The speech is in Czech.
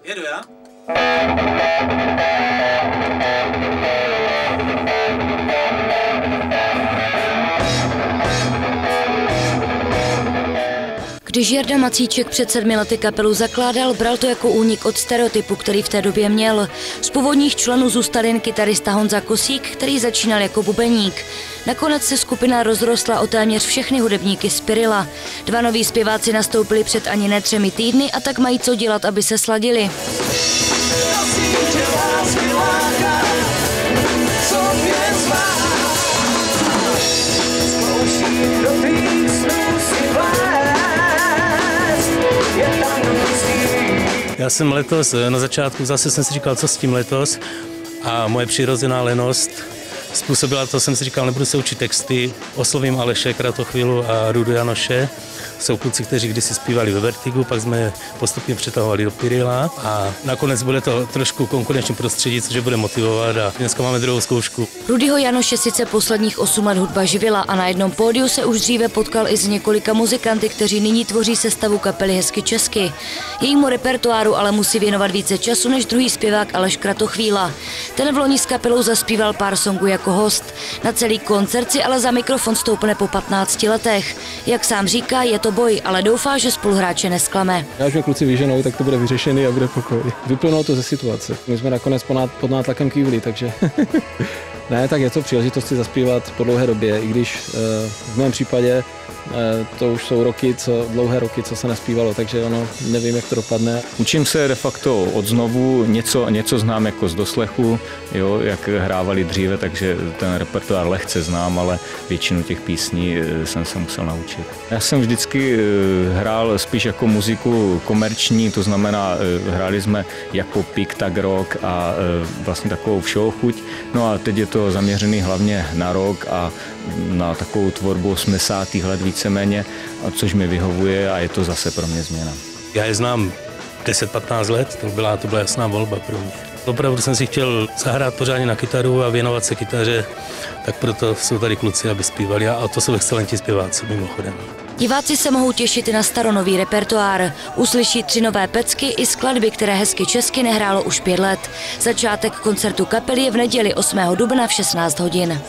Jedu já? Když Jarda Macíček před 7 lety kapelu zakládal, bral to jako únik od stereotypu, který v té době měl. Z původních členů zůstal jen kytarista Honza Kosík, který začínal jako bubeník. Nakonec se skupina rozrostla o téměř všechny hudebníky z Pirila. 2 noví zpěváci nastoupili před ani ne 3 týdny a tak mají co dělat, aby se sladili. Já jsem letos, na začátku zase jsem si říkal, co s tím letos, a moje přirozená lenost způsobila to, jsem si říkal, nebudu se učit texty, oslovím Aleše Kratochvílu a Rudu Janoše. Jsou kluci, kteří kdysi zpívali ve Vertigu, pak jsme je postupně přetahovali do Pirila a nakonec bude to trošku konkurenční prostředí, což bude motivovat, a dneska máme druhou zkoušku. Rudyho Janoše sice posledních 8 let hudba živila a na jednom pódiu se už dříve potkal i s několika muzikanty, kteří nyní tvoří sestavu kapely Hezky česky. Jejímu repertoáru ale musí věnovat více času než druhý zpěvák Aleš Kratochvíla. Ten v loni s kapelou zaspíval pár songů jako host. Na celý koncert si ale za mikrofon stoupne po 15 letech. Jak sám říká, je to boj, ale doufá, že spoluhráče nesklame. Až mě kluci vyženou, tak to bude vyřešený a bude pokoj. Vyplynulo to ze situace. My jsme nakonec pod nátlakem kývli, takže ne, tak je to příležitost si zaspívat po dlouhé době, i když v mém případě to už jsou dlouhé roky, co se nespívalo, takže nevím, jak to dopadne. Učím se de facto odznovu, něco znám jako z doslechu, jo, jak hrávali dříve, takže ten repertoár lehce znám, ale většinu těch písní jsem se musel naučit. Já jsem vždycky hrál spíš jako muziku komerční, to znamená, hráli jsme jak pop, tak rock a vlastně takovou všeho chuť. No a teď je to zaměřený hlavně na rock a na takovou tvorbu 80. let víceméně, což mi vyhovuje a je to zase pro mě změna. Já je znám 10-15 let, to byla jasná volba pro mě. Opravdu jsem si chtěl zahrát pořádně na kytaru a věnovat se kytaře, tak proto jsou tady kluci, aby zpívali, a to jsou excelentní zpěváci mimochodem. Diváci se mohou těšit i na staronový repertoár. Uslyší 3 nové pecky i skladby, které Hezky česky nehrálo už 5 let. Začátek koncertu kapely je v neděli 8. dubna v 16 hodin.